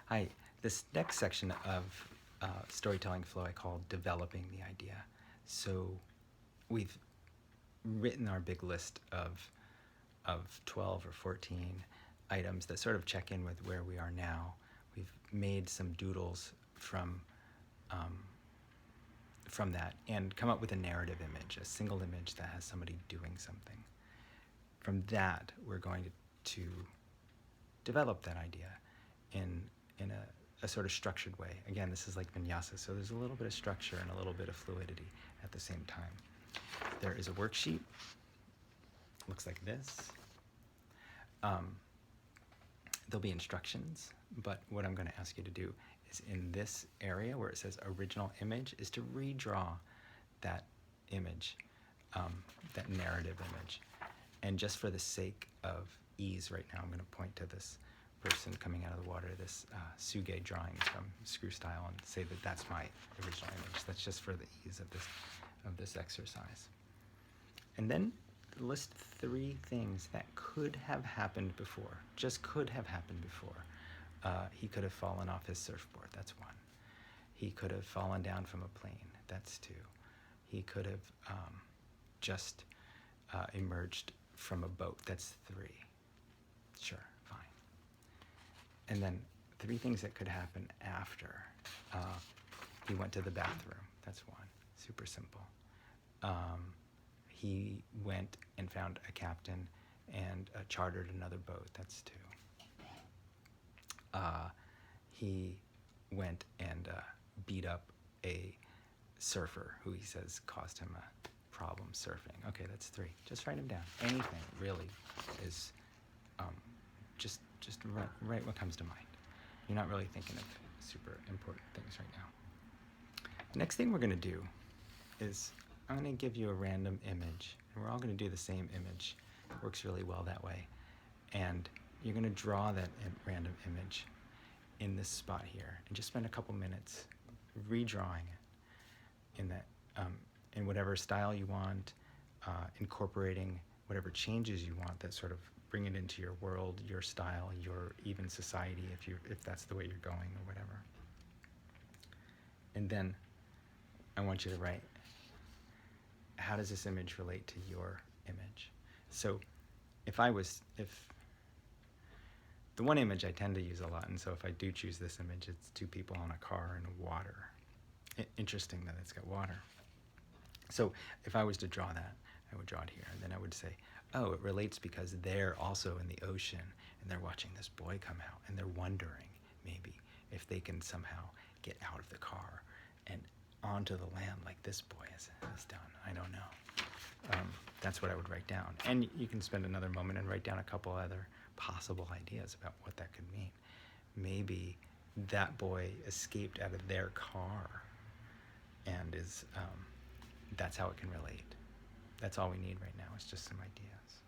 Hi, this next section of storytelling flow I call developing the idea. So we've written our big list of 12 or 14 items that sort of check in with where we are now. We've made some doodles um, from that and come up with a narrative image, a single image that has somebody doing something. From that, we're going to develop that idea in a sort of structured way. Again, this is like vinyasa, so there's a little bit of structure and a little bit of fluidity at the same time. There is a worksheet. Looks like this. There'll be instructions, but what I'm going to ask you to do is in this area where it says original image is to redraw that image, that narrative image. And just for the sake of ease right now, I'm going to point to this person coming out of the water, this Suge drawing from Screw Style, and say that that's my original image. That's just for the ease of this exercise. And then list 3 things that could have happened before, just could have happened before. He could have fallen off his surfboard, that's 1. He could have fallen down from a plane, that's 2. He could have just emerged from a boat, that's 3. Sure, fine. And then 3 things that could happen after. He went to the bathroom, that's 1, super simple. He went and found a captain and chartered another boat, that's 2. He went and beat up a surfer who he says caused him a problem surfing. Okay, that's 3. Just write them down. Anything really is just write what comes to mind. You're not really thinking of super important things right now. The next thing we're going to do is I'm going to give you a random image, and we're all going to do the same image. It works really well that way. And you're going to draw that random image in this spot here, and just spend a couple minutes redrawing it in that, in whatever style you want, incorporating whatever changes you want that sort of bring it into your world, your style, your even society, if that's the way you're going or whatever. And then I want you to write, how does this image relate to your image? So if the one image I tend to use a lot, and so if I do choose this image, it's 2 people on a car and water. Interesting that it's got water. So if I was to draw that, I would draw it here, and then I would say, oh, it relates because they're also in the ocean, and they're watching this boy come out, and they're wondering, maybe, if they can somehow get out of the car and onto the land like this boy has done. I don't know. That's what I would write down. And you can spend another moment and write down a couple other possible ideas about what that could mean. Maybe that boy escaped out of their car and is that's how it can relate. That's all we need right now, is just some ideas.